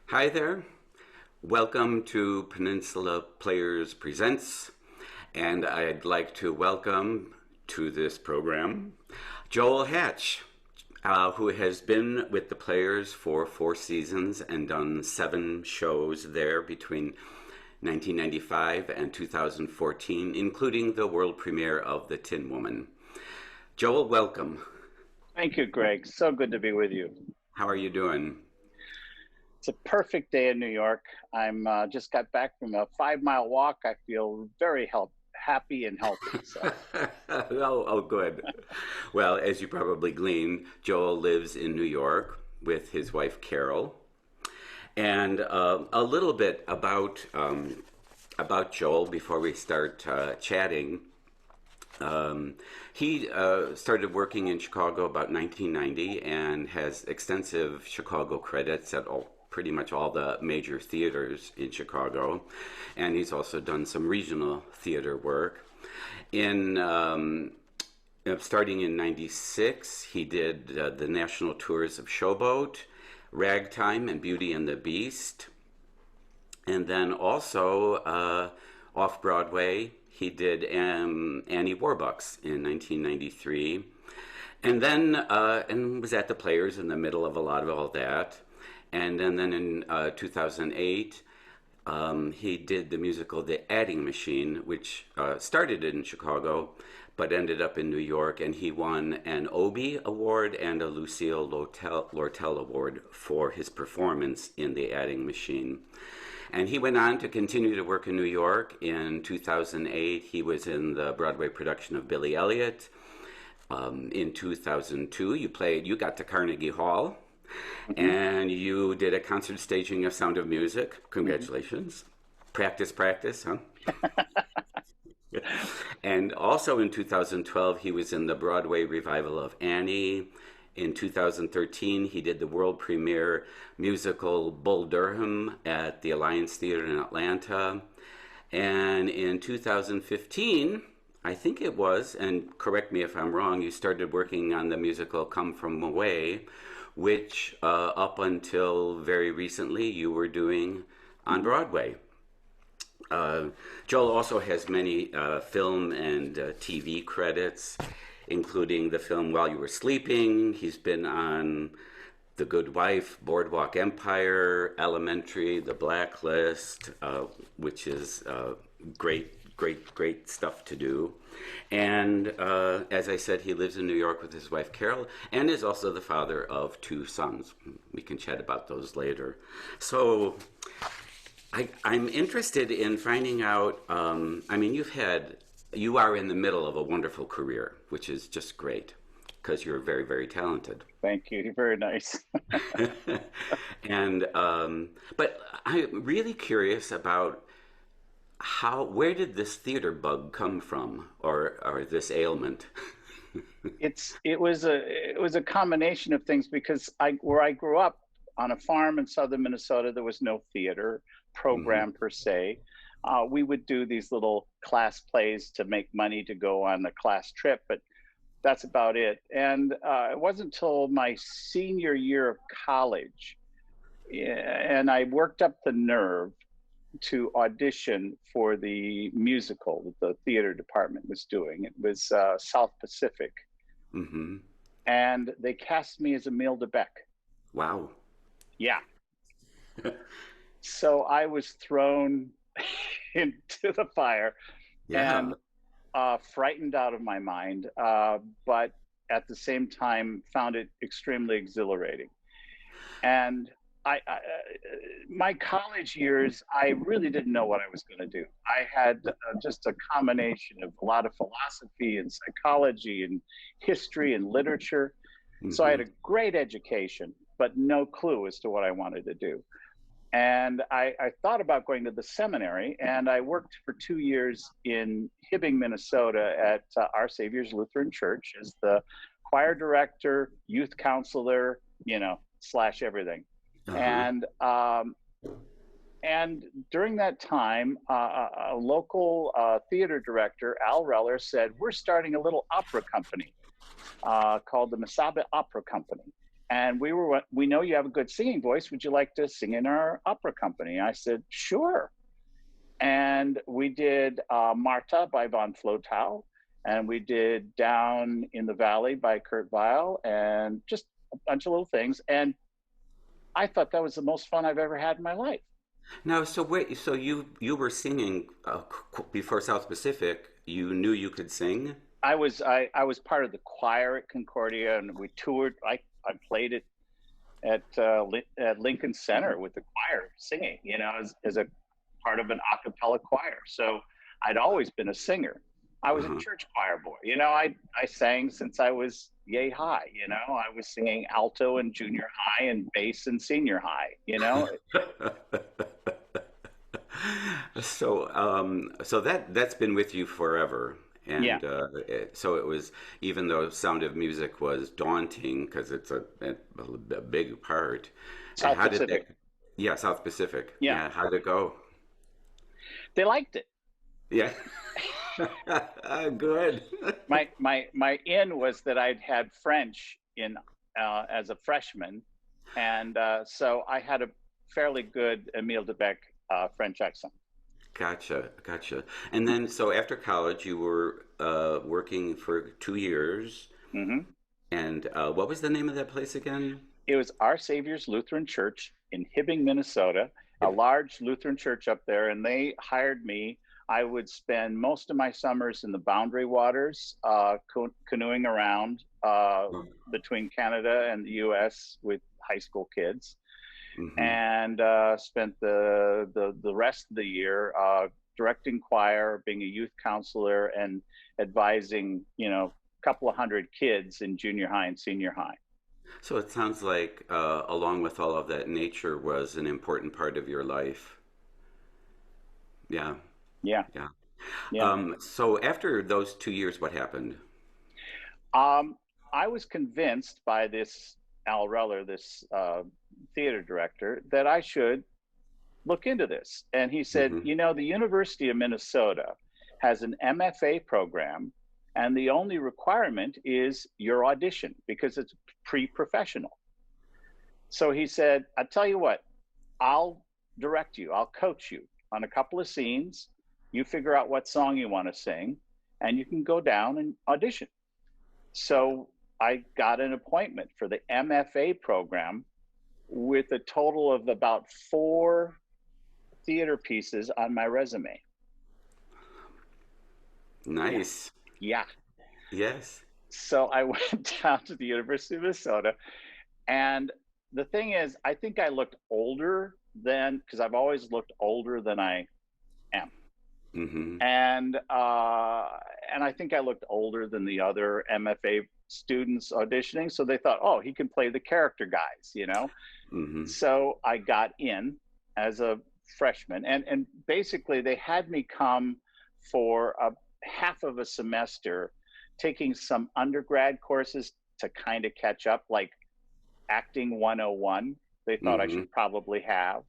Hi there. Welcome to Peninsula Players Presents, and I'd like to welcome to this program Joel Hatch, who has been with the Players for 4 seasons and done 7 shows there between 1995 and 2014, including the world premiere of The Tin Woman. Joel, welcome. Thank you, Greg. So good to be with you. How are you doing? It's a perfect day in New York. I'm just got back from a 5 mile walk. I feel very happy and healthy. So, Oh, good. Well, as you probably gleaned, Joel lives in New York with his wife Carol, and a little bit about Joel before we start chatting. He started working in Chicago about 1990 and has extensive Chicago credits at pretty much all the major theaters in Chicago. And he's also done some regional theater work. In Starting in 96, he did the national tours of Showboat, Ragtime, and Beauty and the Beast. And then also off Broadway, he did Annie Warbucks in 1993, and then and was at the Players in the middle of a lot of all that, and then in 2008. He did the musical The Adding Machine, which started in Chicago but ended up in New York, and he won an Obie Award and a Lucille Lortel Award for his performance in The Adding Machine. And he went on to continue to work in New York. In 2008, he was in the Broadway production of Billy Elliot. In 2002, you got to Carnegie Hall, mhm, and you did a concert staging of Sound of Music. mhm. Congratulations. Practice, huh? And also in 2012, he was in the Broadway revival of Annie. In 2013, he did the world premiere musical Bull Durham at the Alliance Theater in Atlanta. And in 2015, I think it was, and correct me if I'm wrong, you started working on the musical Come From Away, which up until very recently you were doing on Mhm. Broadway. Uh, Joel also has many film and TV credits, including the film While You Were Sleeping. He's been on The Good Wife, Boardwalk Empire, Elementary, The Blacklist, which is great stuff to do. And as I said, he lives in New York with his wife Carol and is also the father of 2 sons. We can chat about those later. So I'm interested in finding out. I mean, you are in the middle of a wonderful career, which is just great because you're very, very talented. Thank you. You're very nice. And but I'm really curious about where did this theater bug come from, or this ailment? It was a combination of things because where I grew up on a farm in southern Minnesota, there was no theater Hmm. program per se. We would do these little class plays to make money to go on the class trip, but that's about it. And it wasn't until my senior year of college, and I worked up the nerve to audition for the musical that the theater department was doing. It was South Pacific, Hmm. and they cast me as Emile Debec. Wow. Yeah. So I was thrown into the fire Yeah. and frightened out of my mind, but at the same time found it extremely exhilarating. And my college years, I really didn't know what I was going to do. I had just a combination of a lot of philosophy and psychology and history and literature. So I had Hmm. a great education, but no clue as to what I wanted to do. And I thought about going to the seminary, and I worked for 2 years in Hibbing, Minnesota at Our Savior's Lutheran Church as the choir director, youth counselor, slash everything. Uh-huh. And and during that time, a local theater director, Al Reller, said, "We're starting a little opera company called the Masaba Opera Company." And we know you have a good singing voice. Would you like to sing in our opera company? I said, sure. And we did Marta by Von Flotow, and we did Down in the Valley by Kurt Weill, and just a bunch of little things. And I thought that was the most fun I've ever had in my life. Now, so wait, so you were singing before South Pacific. You knew you could sing? I was part of the choir at Concordia, and we toured. I played it at Lincoln Center with the choir singing, as a part of an a cappella choir. So I'd always been a singer. I was a Uh-huh. church choir boy. I sang since I was yay high. I was singing alto in junior high and bass in senior high. So that's been with you forever, Yeah. and so it was. Even though Sound of Music was daunting because it's a big part. South How did that? Pacific. Yeah, South Pacific. Yeah. Yeah, how did it go? They liked it. Yeah, good. My in was that I'd had French in as a freshman, and so I had a fairly good Emile Debec French accent. Gotcha, gotcha. And then, so after college, you were working for 2 years, Hmm. and what was the name of that place again? It was Our Savior's Lutheran Church in Hibbing, Minnesota, a Yep. large Lutheran church up there, and they hired me. I would spend most of my summers in the Boundary Waters, canoeing around between Canada and the U.S. with high school kids, Mm-hmm. and spent the rest of the year directing choir, being a youth counselor, and advising a couple of hundred kids in junior high and senior high. So it sounds like, along with all of that, nature was an important part of your life. Yeah, Yeah, yeah. yeah. So after those 2 years, what happened? Um, I was convinced by this Al Reller, this theater director, that I should look into this. And he said, Mm-hmm. the University of Minnesota has an MFA program, and the only requirement is your audition because it's pre-professional. So he said, I tell you what, I'll direct you, I'll coach you on a couple of scenes. You figure out what song you want to sing, and you can go down and audition. So I got an appointment for the MFA program with a total of about four theater pieces on my resume. Yeah. Nice. Yeah. Yes. So I went down to the University of Minnesota. And the thing is, I think I looked older than, because I've always looked older than I am. Mm-hmm. And I think I looked older than the other MFA students auditioning. So they thought, oh, he can play the character guys. Mm-hmm. So I got in as a freshman, and basically they had me come for a half of a semester, taking some undergrad courses to kind of catch up, like acting 101. They thought I Mm-hmm. should probably have,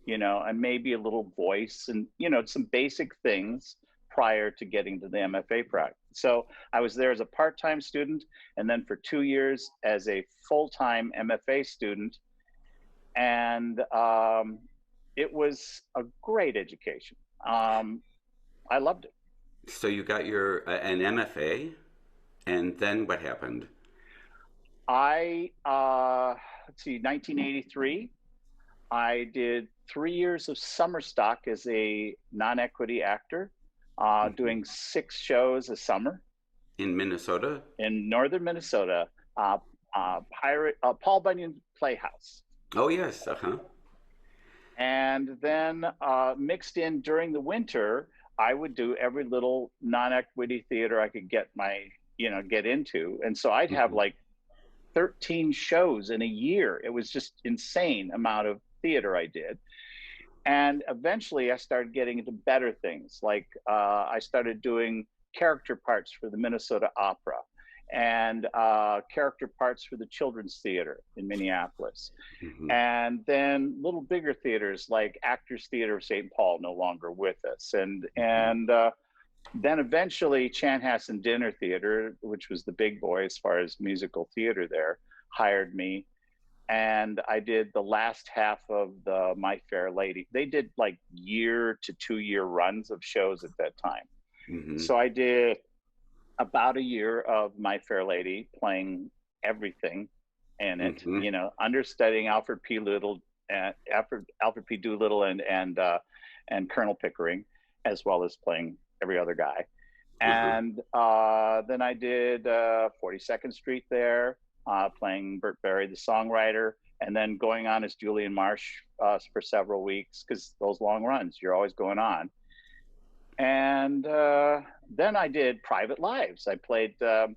and maybe a little voice and, some basic things prior to getting to the MFA practice. So I was there as a part-time student, and then for 2 years as a full-time MFA student. And it was a great education. I loved it. So you got your an MFA, and then what happened? Let's see, 1983, I did 3 years of summer stock as a non-equity actor, Hmm. doing 6 shows a summer In Minnesota? in northern Minnesota, uh, Paul Bunyan Playhouse. Oh, yes. Uh-huh. And then mixed in during the winter, I would do every little non-equity theater I could get into. And so I'd have Hmm. like 13 shows in a year. It was just insane amount of theater I did. And eventually I started getting into better things. Like I started doing character parts for the Minnesota Opera and character parts for the Children's Theater in Minneapolis. Hmm. And then little bigger theaters like Actors Theater of St. Paul, no longer with us. Hmm. And then eventually Chanhassen Dinner Theater, which was the big boy as far as musical theater there, hired me. and I did the last half of the My Fair Lady. They did like 1 to 2 year runs of shows at that time. Mm-hmm. So I did about a year of My Fair Lady, playing everything in it, Mm-hmm. understudying Alfred P. Little and Alfred P. Doolittle and Colonel Pickering, as well as playing every other guy. Uh-huh. And then I did 42nd Street there, playing Burt Berry, the songwriter, and then going on as Julian Marsh for several weeks, because those long runs, you're always going on. And then I did Private Lives. I played the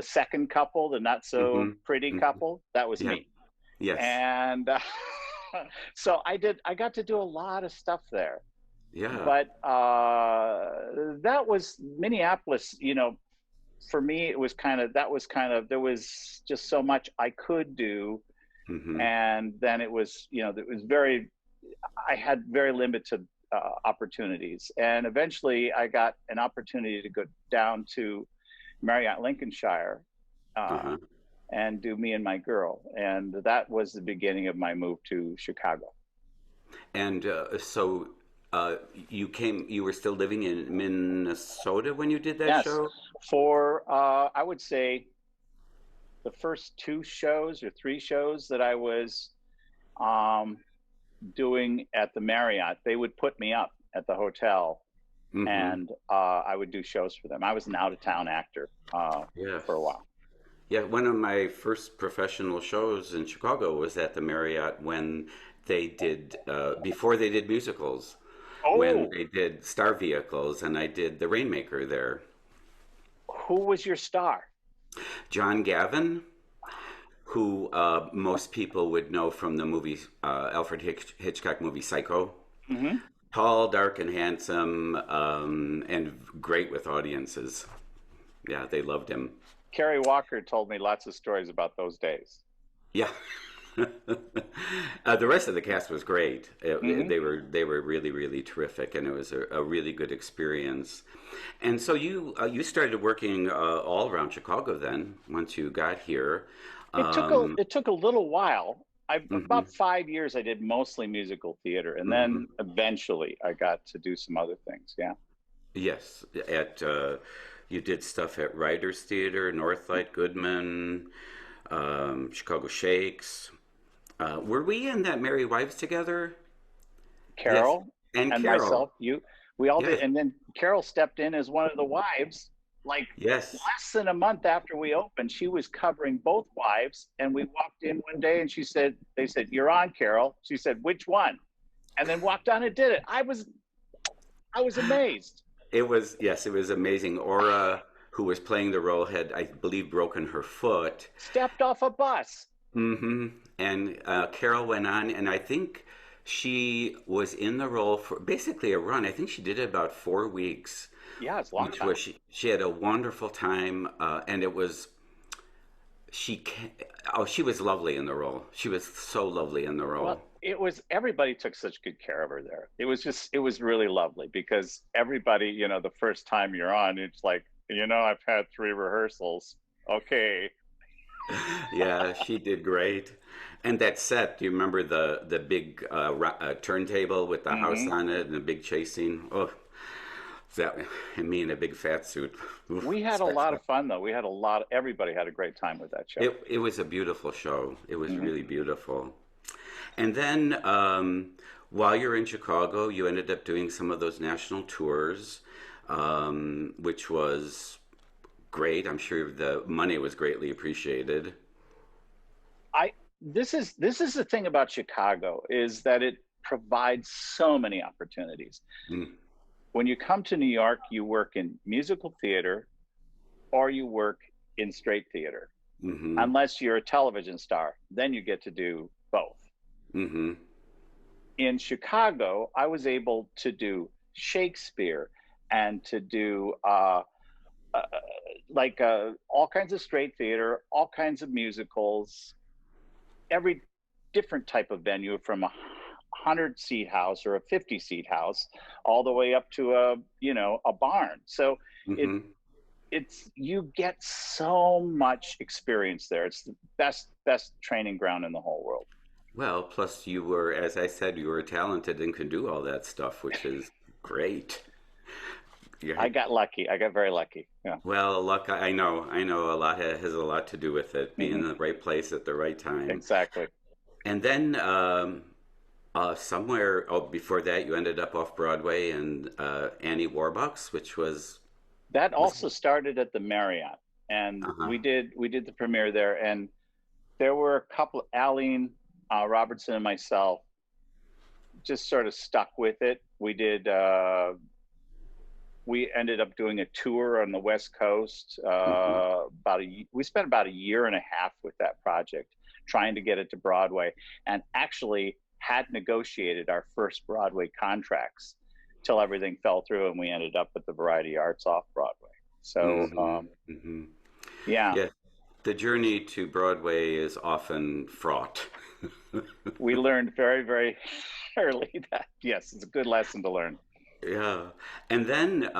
second couple, the not so Mm-hmm. pretty Mm-hmm. couple. That was Yeah. me. Yes. And so I got to do a lot of stuff there. Yeah. But that was Minneapolis. For me, it was there was just so much I could do, Mm-hmm. and then I had very limited opportunities, and eventually I got an opportunity to go down to Marriott Lincolnshire uh, Uh-huh. and do Me and My Girl, and that was the beginning of my move to Chicago. And so you were still living in Minnesota when you did that Yes, show? for I would say the first 2 shows or 3 shows that I was um, doing at the Marriott, they would put me up at the hotel, Mm-hmm. and I would do shows for them. I was an out of town actor Yes. for a while. Yeah, one of my first professional shows in Chicago was at the Marriott when they did, before they did musicals, when Oh, they did Star Vehicles, and I did The Rainmaker there. who was your star? John Gavin, who most people would know from the movie, Alfred Hitchcock movie Psycho. Hmm. Tall, dark, and handsome, and great with audiences. Yeah, they loved him. Carrie Walker told me lots of stories about those days. Yeah. The rest of the cast was great. Hmm. They were really really terrific, and it was a really good experience. And so you started working all around Chicago then once you got here. Um, It took a little while. mhm, About 5 years I did mostly musical theater, and mhm. then eventually I got to do some other things. Yeah. Yes, at you did stuff at Writers Theater, Northlight, Goodman, Chicago Shakes. Were we in that Merry Wives together? Yes, Carol and and Carol. myself, we all did. Yes, And then Carol stepped in as one of the wives, like yes. less than a month after we opened. She was covering both wives. And we walked in one day and they said, "You're on, Carol." She said, "Which one?" And then walked on and did it. I was amazed. It was amazing. Aura, who was playing the role, had, I believe, broken her foot. Stepped off a bus. And Carol went on, and I think she was in the role for basically a run. I think she did it about 4 weeks, Yeah, it's a long which time. was she had a wonderful time, and it was she. Oh, she was lovely in the role. She was so lovely in the role. Well, everybody took such good care of her there. It was really lovely because everybody, the first time you're on, it's like, I've had 3 rehearsals. Okay. Yeah, she did great. And that set, do you remember the big turntable with the house Hmm. on it and the big chase scene? Oh, that and me in a big fat suit. Oof, We had a lot special. of fun though. Everybody had a great time with that show. It was a beautiful show. It was Hmm. really beautiful. And then while you're in Chicago, you ended up doing some of those national tours, which was great. I'm sure the money was greatly appreciated. I this is the thing about Chicago is that it provides so many opportunities. Mm, When you come to New York, you work in musical theater or you work in straight theater. mm-hmm, Unless you're a television star, then you get to do both. mm-hmm, In Chicago, I was able to do Shakespeare and to do uh, all kinds of straight theater, all kinds of musicals, every different type of venue from a 100 seat house or a 50 seat house all the way up to a barn. So it mm-hmm. it's you get so much experience there. It's the best training ground in the whole world. Well, plus you were, as I said, you were talented and could do all that stuff, which is great. Yeah. I got lucky. I got very lucky. Yeah. Well, luck, I know a lot has a lot to do with it, being in Hmm. the right place at the right time. Exactly. And then somewhere before that, you ended up off Broadway and Annie Warbucks, which That was also started at the Marriott, and uh-huh. we did the premiere there, and there were a couple. Aline Robertson and myself just sort of stuck with it. We ended up doing a tour on the West Coast. Hmm. We spent about a year and a half with that project, trying to get it to Broadway, and actually had negotiated our first Broadway contracts till everything fell through, and we ended up at the Variety Arts off Broadway. So Hmm. Hmm. yeah, Yeah, the journey to Broadway is often fraught. we learned very early that yes, it's a good lesson to learn. Yeah. And then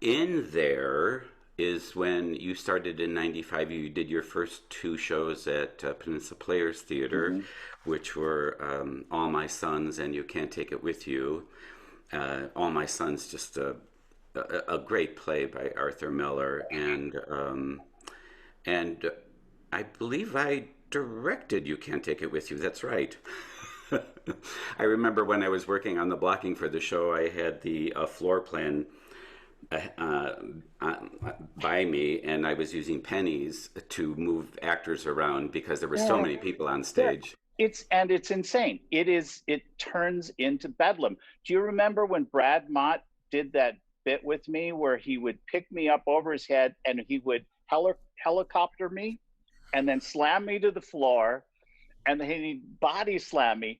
in there is when you started in 95. You did your first two shows at Peninsula Players Theater, Hmm. which were All My Sons and You Can't Take It With You. All My Sons, just a great play by Arthur Miller. And I believe I directed You Can't Take It With You. That's right. I remember when I was working on the blocking for the show, I had the floor plan uh, uh, uh, by me, and I was using pennies to move actors around because there were so Yeah, many people on yeah. stage. It's insane. It turns into bedlam. Do you remember when Brad Mott did that bit with me where he would pick me up over his head and he would helicopter me and then slam me to the floor, and then he'd body slam me,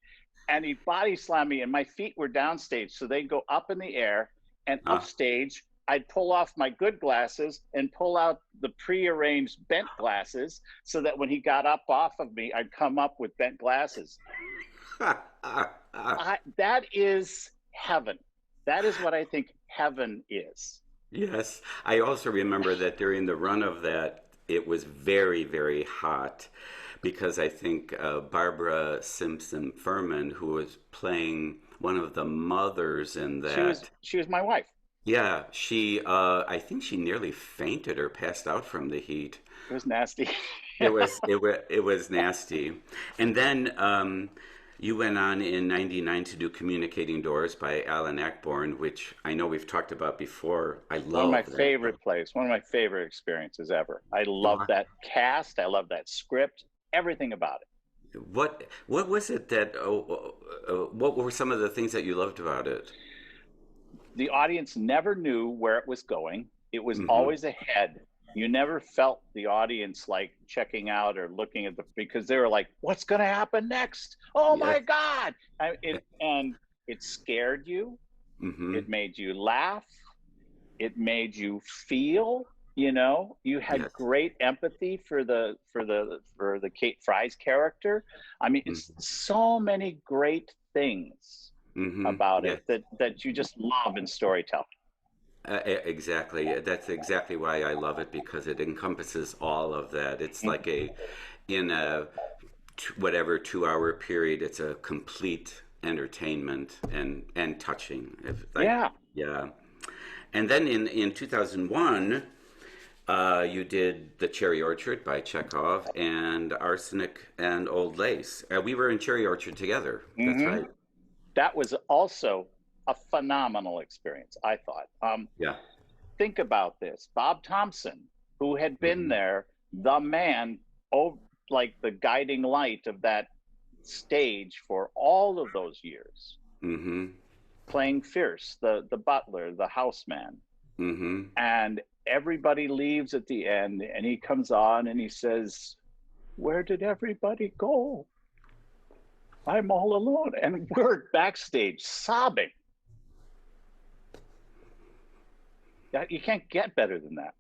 and he'd body slam me, and my feet were downstage, so they'd go up in the air, and Uh, upstage I'd pull off my good glasses and pull out the prearranged bent glasses so that when he got up off of me, I'd come up with bent glasses. That is heaven. That is what I think heaven is. yes, I also remember that during the run of that, it was very, very hot because I think Barbara Simpson Furman, who was playing one of the mothers in that, She was my wife. yeah, I think she nearly fainted or passed out from the heat. It was nasty. It was nasty. And then you went on in '99 to do Communicating Doors by Alan Ayckbourn, which I know we've talked about before. I One of my love that favorite plays, one of my favorite experiences ever. I love play. that cast. I love that script, everything about it. What was it that what were some of the things that you loved about it? The audience never knew where it was going. It was Hmm. always ahead. You never felt the audience like checking out or looking at because they were like, what's going to happen next? Oh Yes. my God. And it scared you. Hmm. It made you laugh. It made you feel, you had Yes. great empathy for the Kate Fry's character. I mean, it's Hmm. so many great things Hmm. about Yes. it that you just love in storytelling. Exactly. That's exactly why I love it because it encompasses all of that. It's like in a whatever 2 hour period, it's a complete entertainment and touching. If, like, Yeah. yeah. And then in 2001, you did The Cherry Orchard by Chekhov and Arsenic and Old Lace. We were in Cherry Orchard together. That's Hmm. right. That was also a phenomenal experience, I thought. Yeah. Think about this. Bob Thompson, who had been Hmm. there, the man, oh, like the guiding light of that stage for all of those years, Hmm. playing Fierce, the butler, the houseman. Hmm. And everybody leaves at the end, and he comes on and he says, where did everybody go? I'm all alone. And we're backstage sobbing. You can't get better than that.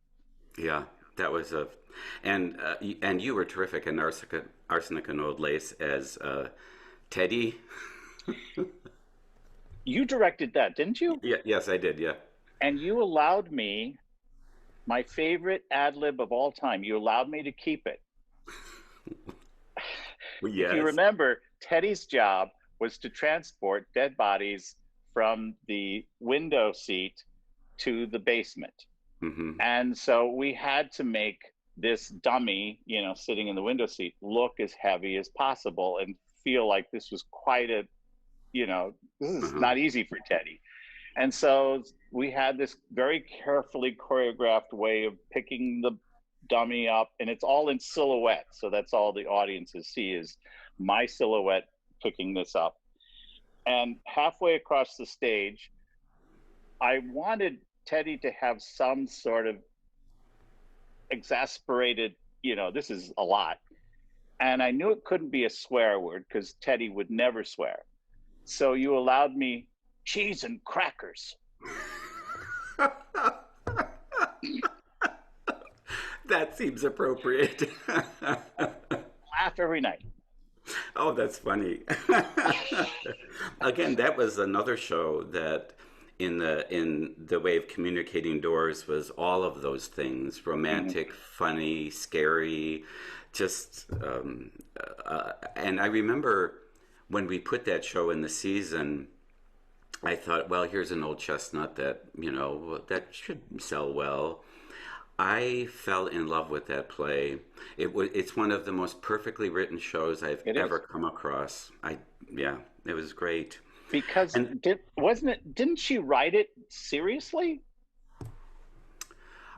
Yeah. That was and you were terrific in Arsenic and Old Lace as Teddy. You directed that, didn't you? Yeah, yes, I did. Yeah. And you allowed me. My favorite ad lib of all time. You allowed me to keep it. If you Yes. remember, Teddy's job was to transport dead bodies from the window seat to the basement. Hmm. And so we had to make this dummy, sitting in the window seat, look as heavy as possible and feel like this was quite a, this is Uh-huh. not easy for Teddy. And so we had this very carefully choreographed way of picking the dummy up, and it's all in silhouette. So that's all the audiences see is my silhouette picking this up. And halfway across the stage, I wanted Teddy to have some sort of exasperated, this is a lot. And I knew it couldn't be a swear word because Teddy would never swear. So you allowed me cheese and crackers. That seems appropriate. Laugh every night. Oh, that's funny. Again, that was another show that in the way of communicating doors was all of those things: Mm-hmm. romantic, funny, scary, just and I remember when we put that show in the season, I thought, well, here's an old chestnut that, that should sell well. I fell in love with that play. It's one of the most perfectly written shows I've It ever is. come across. Yeah, it was great. Because And didn't she write it seriously?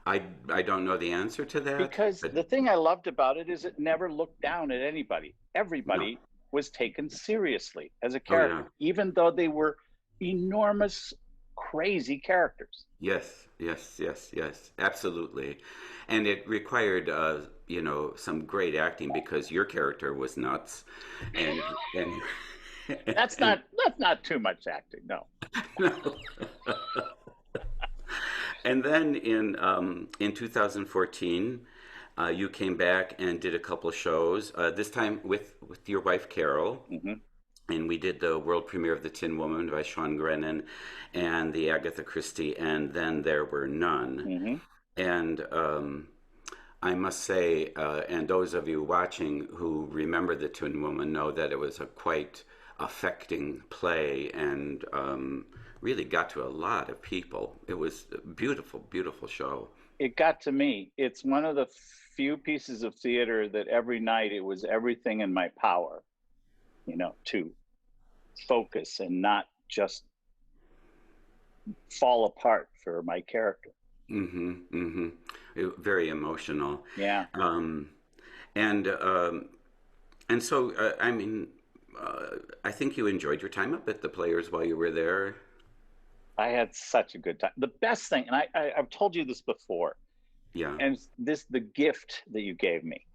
I don't know the answer to that, Because but the thing I loved about it is it never looked down at anybody. no. Everybody was taken seriously as a Oh yeah. character, even though they were enormous, crazy characters. Yes, yes, yes, yes. Absolutely. And it required some great acting because your character was nuts and and That's not too much acting, no. no. And then in 2014, you came back and did a couple of shows. This time with your wife Carol, Hmm. and we did the world premiere of The Tin Woman by Sean Grennan, and the Agatha Christie, and Then There Were None. Hmm. And I must say, and those of you watching who remember The Tin Woman know that it was a quite affecting play and really got to a lot of people. It was a beautiful, beautiful show. It got to me. It's one of the few pieces of theater that every night it was everything in my power, to focus and not just fall apart for my character. Mm-hmm, mm-hmm. Very emotional. Yeah. Um, and um, and so, I mean, I think you enjoyed your time up at the Players while you were there. I had such a good time. The best thing, and I've told you this before, Yeah. and the gift that you gave me.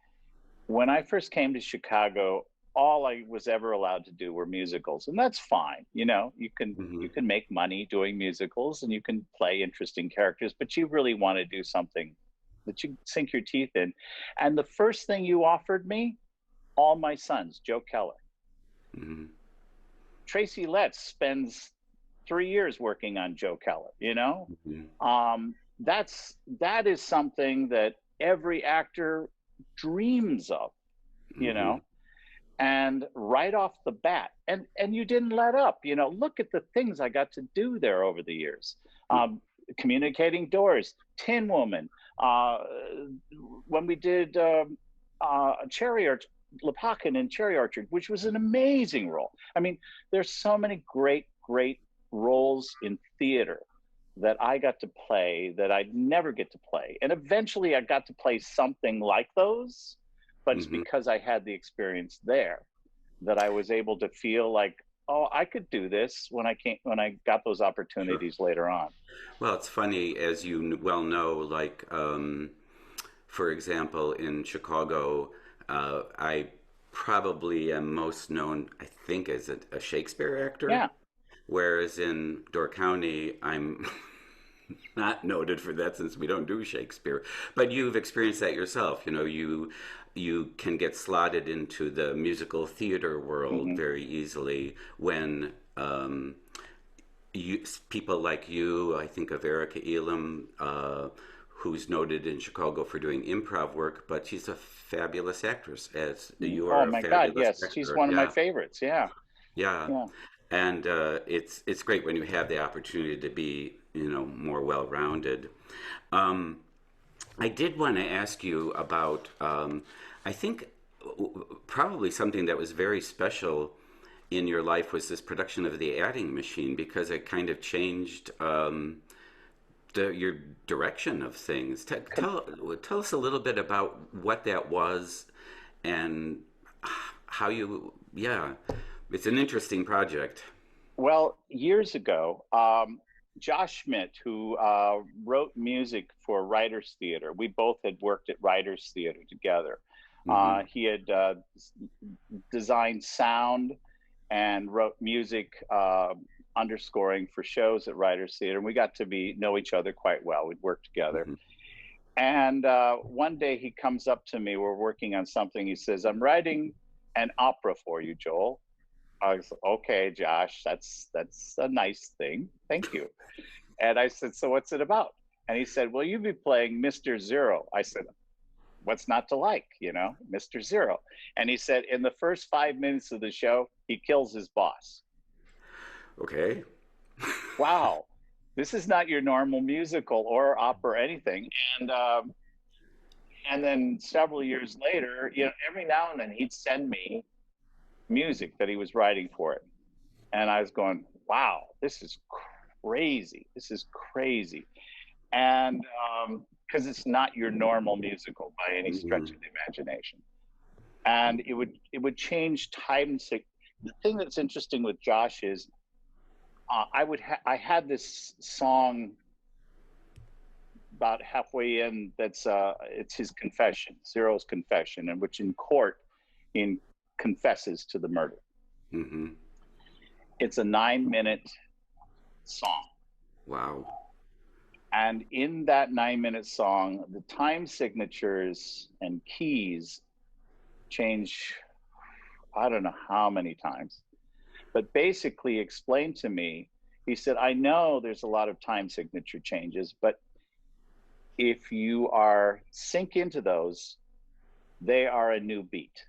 When I first came to Chicago, all I was ever allowed to do were musicals, and that's fine. Mm-hmm. You can make money doing musicals and you can play interesting characters, but you really want to do something that you sink your teeth in. And the first thing you offered me, All My Sons, Joe Keller. Mm-hmm. Tracy Letts spends 3 years working on Joe Keller. Mm-hmm. That is something that every actor dreams of. You Mm-hmm. know, and right off the bat, and you didn't let up. Look at the things I got to do there over the years. um, Communicating Doors, Tin Woman, when we did Cherry Orchard, Lepakin in Cherry Orchard, which was an amazing role. I mean, there's so many great roles in theater that I got to play that I'd never get to play, and eventually I got to play something like those, but it's Mm-hmm. because I had the experience there that I was able to feel like, oh, I could do this when I got those Sure. opportunities later on. Well, it's funny, as you well know, like, for example, in Chicago, I probably am most known, I think, as a Shakespeare actor, Yeah. whereas in Door County, I'm not noted for that since we don't do Shakespeare. But you've experienced that yourself. You can get slotted into the musical theater world Hmm. very easily when people like you, I think of Erica Elam, who's noted in Chicago for doing improv work, but she's a fabulous actress, as you Oh are a my God, fabulous yes, she's actor. one of my Yeah, favorites. Yeah, yeah. yeah. And it's great when you have the opportunity to be, more well-rounded. Um, I did want to ask you about, I think probably something that was very special in your life was this production of the adding machine, because it kind of changed your direction of things. Tell us a little bit about what that was and how you, yeah, it's an interesting project. Well, years ago, Josh Schmidt, who wrote music for Writers Theater, we both had worked at Writers Theater together. Hmm. He had designed sound and wrote music underscoring for shows at Writers Theater, and we got to know each other quite well. We'd work together. Hmm. And one day he comes up to me, we're working on something. He says, "I'm writing an opera for you, Joel." I was okay, Josh. That's a nice thing. Thank you. And I said, "So what's it about?" And he said, "Well, you'll be playing Mr. Zero." I said, "What's not to like? Mr. Zero." And he said, "In the first 5 minutes of the show, he kills his boss." Okay. Wow, this is not your normal musical or opera or anything. And then several years later, every now and then he'd send me music that he was writing for it. And I was going, wow, this is crazy. This is crazy. And because it's not your normal musical by any stretch Hmm. of the imagination. And it would change time. The thing that's interesting with Josh is I had this song about halfway in that's it's his confession, Zero's confession, in which in court he confesses to the murder. Hmm. It's a 9-minute song. Wow. And in that 9-minute song, the time signatures and keys change, I don't know how many times, but basically explained to me, he said, "I know there's a lot of time signature changes, but if you are sync into those, they are a new beat.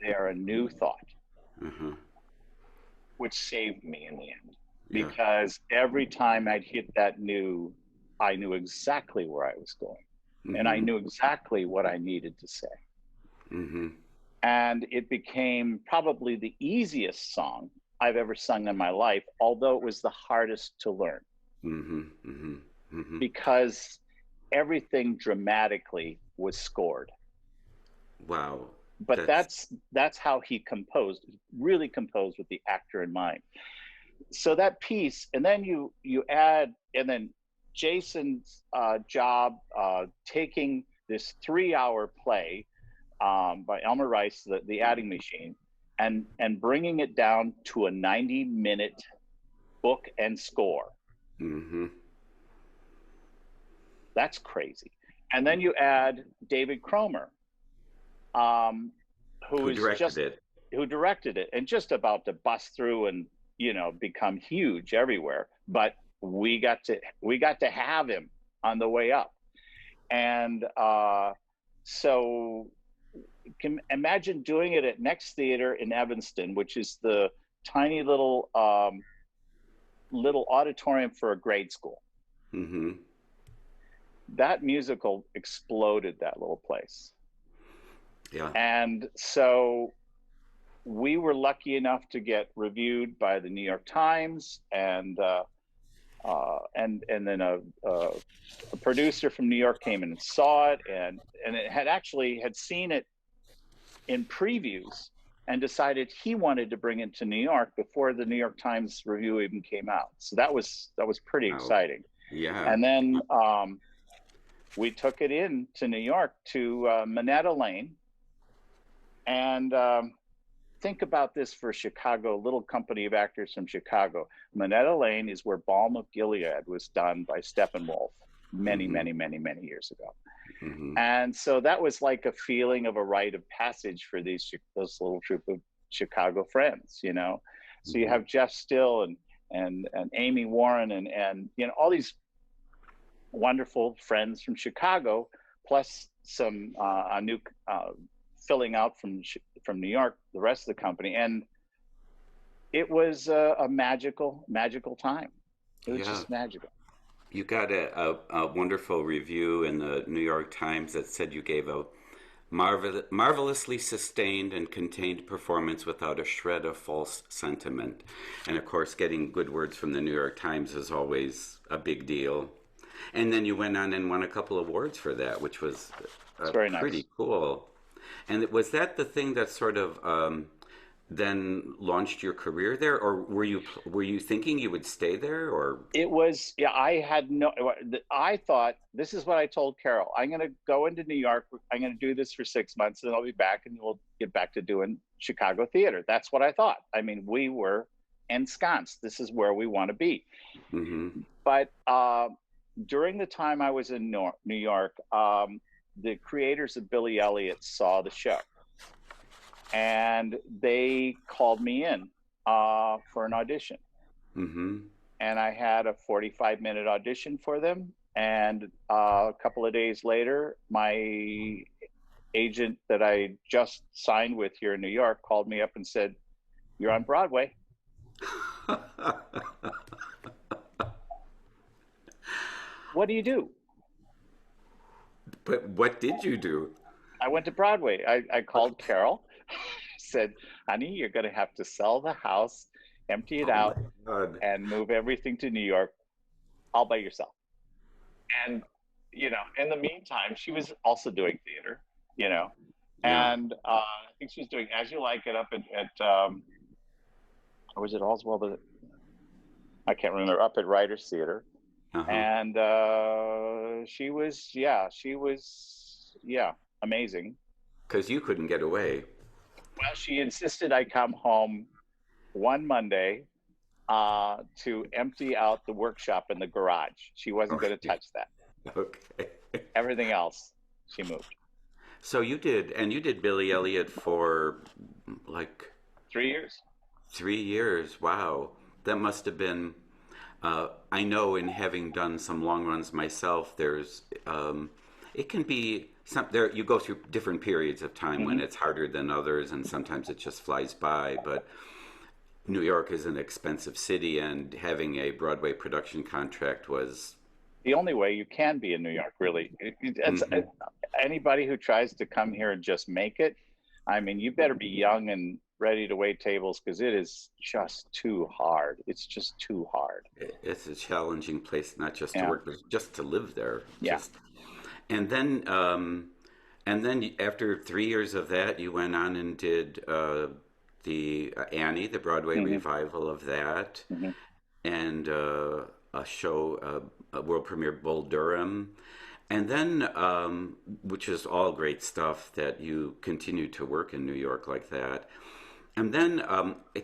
They are a new thought," Uh-huh. which saved me in the end. Yeah. Because every time I'd hit that I knew exactly where I was going. And I Hmm. knew exactly what I needed to say. Hmm. And it became probably the easiest song I've ever sung in my life, although it was the hardest to learn Hmm. Hmm. Hmm. because everything dramatically was scored. Wow. But That's that's how he composed, really composed with the actor in mind. So that piece, and then you add, and then Jason's job taking this 3-hour play by Elmer Rice, the Adding Machine, and bringing it down to a 90-minute book and score. hmm That's crazy. And then you add David Cromer, um, who who is directed just it. who directed it and just about to bust through and become huge everywhere. But we got to have him on the way up, and so can imagine doing it at Next Theater in Evanston, which is the tiny little auditorium for a grade school. Hmm. That musical exploded that little place. Yeah. And so we were lucky enough to get reviewed by the New York Times, and then a producer from New York came in and saw it, and it had seen it in previews and decided he wanted to bring it to New York before the New York Times review even came out. So that was pretty Wow. exciting. Yeah. And then we took it in to New York to Minetta Lane, and think about this for Chicago, little company of actors from Chicago. Minetta Lane is where Balm of Gilead was done by Steppenwolf many, Hmm. many, many, many years ago. Hmm. And so that was like a feeling of a rite of passage for this little troop of Chicago friends. So you Hmm. have Jeff Still and Amy Warren and all these wonderful friends from Chicago, plus some a new filling out from New York, the rest of the company, and it was a magical time. It was Yeah. just magical. You got a wonderful review in the New York Times that said you gave a marvelously sustained and contained performance without a shred of false sentiment. And of course, getting good words from the New York Times is always a big deal. And then you went on and won a couple of awards for that, which was It's very pretty nice. cool. And was that the thing that sort of then launched your career there, or were you thinking you would stay there, or? It was, yeah, I had no, I thought, this is what I told Carol. I'm going to go into New York. I'm going to do this for 6 months and then I'll be back and we'll get back to doing Chicago theater. That's what I thought. I mean, we were ensconced. This is where we want to be. Mm-hmm. But during the time I was in New York, the creators of Billy Elliot saw the show and they called me in for an audition. Mm-hmm. And I had a 45-minute audition for them. And a couple of days later, my agent that I just signed with here in New York called me up and said, "You're on Broadway." What do you do? But what did you do? I went to Broadway. I called Carol, said, "Honey, you're going to have to sell the house, empty it Oh my out, God. and move everything to New York all by yourself." And, in the meantime, she was also doing theater, you know, Yeah. and I think she was doing As You Like It up at or was it Allswell? But I can't remember, up at Writers Theater. Uh-huh. And yeah, amazing. Because you couldn't get away. Well, she insisted I come home one Monday to empty out the workshop in the garage. She wasn't going to Okay. touch that. Okay. Everything else, she moved. So you did Billy Elliot for like 3 years. 3 years. Wow. That must have been, I know in having done some long runs myself, it can be you go through different periods of time when Hmm. it's harder than others and sometimes it just flies by. But New York is an expensive city and having a Broadway production contract was, The only way you can be in New York, really. hmm Anybody who tries to come here and just make it, I mean, you better be young and ready to wait tables because it is just too hard. It's just too hard. it's a challenging place not just to Yeah, work, but just to live there. yeah. Just and then after 3 years of that, you went on and did the Annie, the Broadway Hmm. revival of that, Hmm. and a show, a world premiere, Bull Durham, and then which is all great stuff that you continue to work in New York like that. And then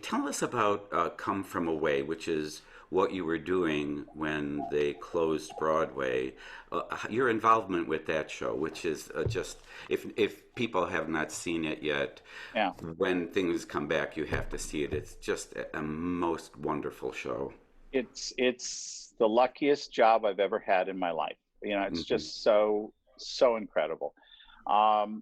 tell us about Come From Away, which is what you were doing when they closed Broadway. Your involvement with that show, which is just, if people have not seen it yet, Yeah. when things come back, you have to see it. It's just a most wonderful show. It's the luckiest job I've ever had in my life. It's Hmm just so incredible. Um,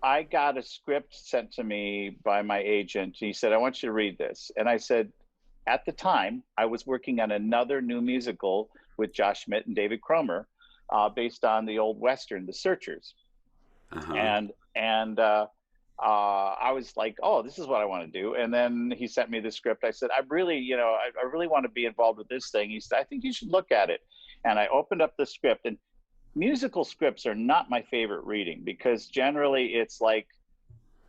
I got a script sent to me by my agent. He said, "I want you to read this." And I said, at the time, I was working on another new musical with Josh Schmidt and David Cromer, based on the old Western, The Searchers. Uh-huh. And I was like, "Oh, this is what I want to do." And then he sent me the script. I said, I really want to be involved with this thing." He said, "I think you should look at it." And I opened up the script, and musical scripts are not my favorite reading because generally it's like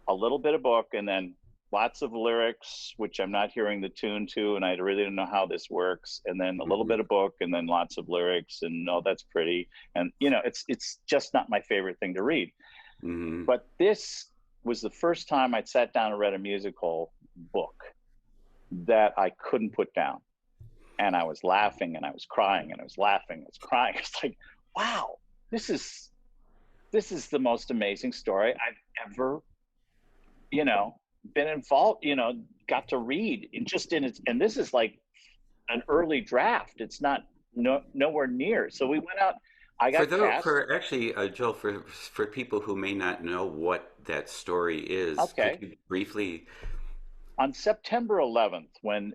a little bit of book and then lots of lyrics, which I'm not hearing the tune to, and I really don't know how this works. And then a little hmm bit of book and then lots of lyrics, and oh, that's pretty. And it's just not my favorite thing to read. hmm But this was the first time I'd sat down and read a musical book that I couldn't put down. And I was laughing and I was crying and I was laughing and I was crying. It's like, wow, this is the most amazing story I've ever, you know, been involved, got to read in just in its, and this is like an early draft. It's not nowhere near. So we went out. I For got though, cast. for actually, Joel, for people who may not know what that story is, could Okay. you briefly? On September 11th, when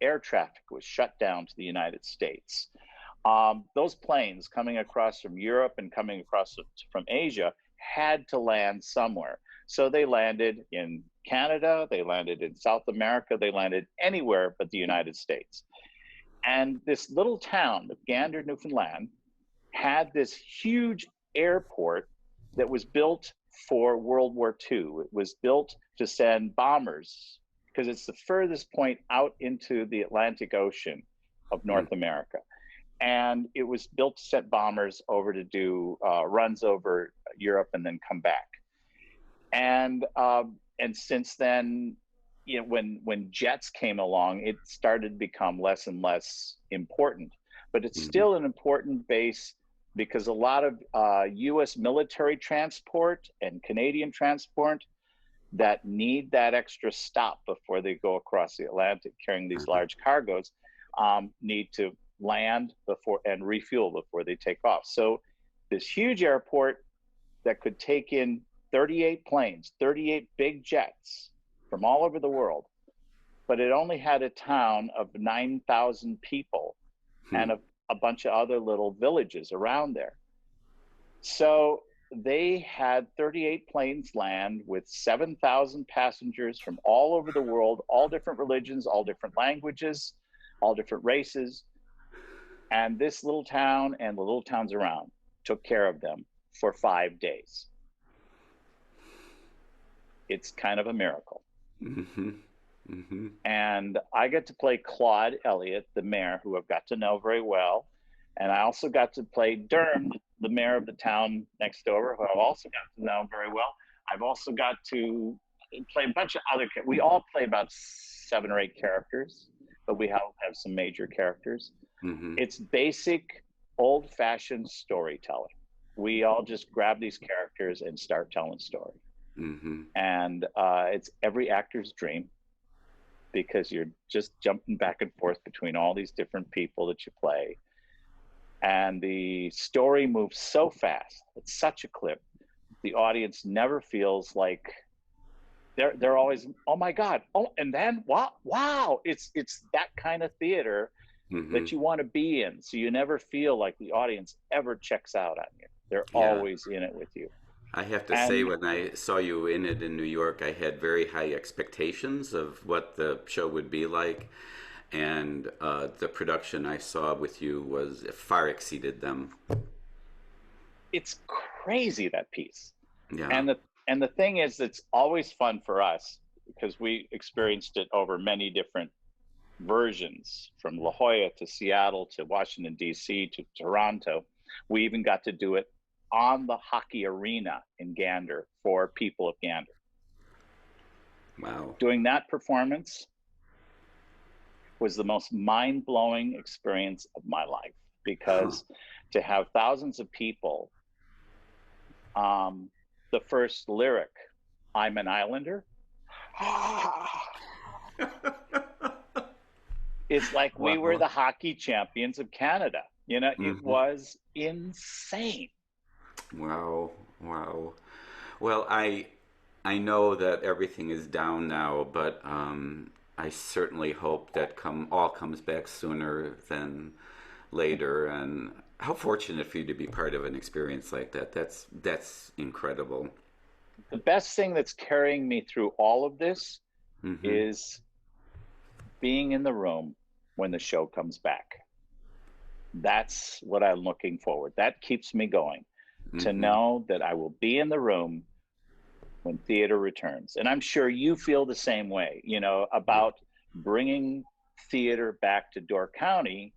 air traffic was shut down to the United States, those planes coming across from Europe and coming across from Asia had to land somewhere. So they landed in Canada, they landed in South America, they landed anywhere but the United States. And this little town of Gander, Newfoundland, had this huge airport that was built for World War II. It was built to send bombers because it's the furthest point out into the Atlantic Ocean of Mm, North America. And it was built to send bombers over to do runs over Europe and then come back. And since then, you know, when jets came along, it started to become less and less important. But it's mhm, still an important base because a lot of U.S. military transport and Canadian transport that need that extra stop before they go across the Atlantic carrying these uh-huh. large cargoes need to land before and refuel before they take off. So this huge airport that could take in 38 planes, 38 big jets from all over the world, but it only had a town of 9,000 people Hmm. and a bunch of other little villages around there. So they had 38 planes land with 7,000 passengers from all over the world, all different religions, all different languages, all different races. And this little town and the little towns around took care of them for 5 days. It's kind of a miracle. Hmm. Hmm. And I get to play Claude Elliott, the mayor, who I've got to know very well. And I also got to play Durham, the mayor of the town next door, who I've also got to know very well. I've also got to play a bunch of other. We all play about 7 or 8 characters, but we have some major characters. Hmm. It's basic, old-fashioned storytelling. We all just grab these characters and start telling story, Hmm. and it's every actor's dream because you're just jumping back and forth between all these different people that you play. And the story moves so fast. It's such a clip. The audience never feels like they're always, oh my God. Oh, and then what? Wow. It's that kind of theater Hmm. that you want to be in. So you never feel like the audience ever checks out on you. They're Yeah. always in it with you. I have to say, And when I saw you in it in New York, I had very high expectations of what the show would be like, and the production I saw with you was far exceeded them. it's crazy, that piece. Yeah. And the thing is, it's always fun for us because we experienced it over many different versions, from La Jolla to Seattle to Washington D.C. to Toronto. We even got to do it on the hockey arena in Gander for people of Gander. Wow. Doing that performance was the most mind-blowing experience of my life Huh. because to have thousands of people, the first lyric, I'm an Islander, it's like we were Wow. the hockey champions of Canada. You know, it Hmm. was insane. Wow. Wow. Well, I know that everything is down now, but I certainly hope that come all comes back sooner than later. And how fortunate for you to be part of an experience like that. That's incredible. The best thing that's carrying me through all of this Mm-hmm. is being in the room when the show comes back. That's what I'm looking forward. That keeps me going, to Mm-hmm. know that I will be in the room when theater returns. And I'm sure you feel the same way, you know, Yeah. about bringing theater back to Door County.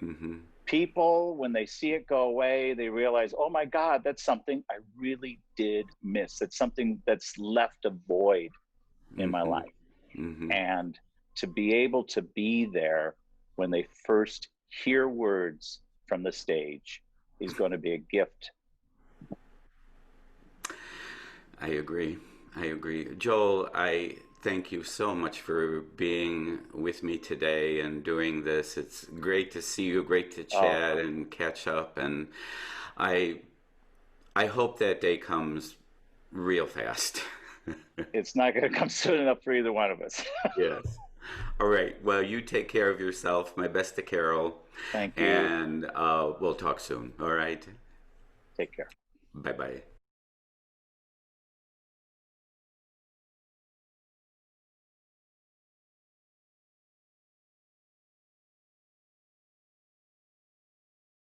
Mm-hmm. People, when they see it go away, they realize, oh my God, that's something I really did miss. It's something that's left a void in my Mm-hmm. life. Mm-hmm. And to be able to be there when they first hear words from the stage is going to be a gift. I agree. I agree. Joel, I thank you so much for being with me today and doing this. It's great to see you, great to Oh, chat and catch up. And I I hope that day comes real fast. it's not going to come soon enough for either one of us. Yes. All right. Well, you take care of yourself. My best to Carol. Thank you. And we'll talk soon. All right. Take care. Bye bye.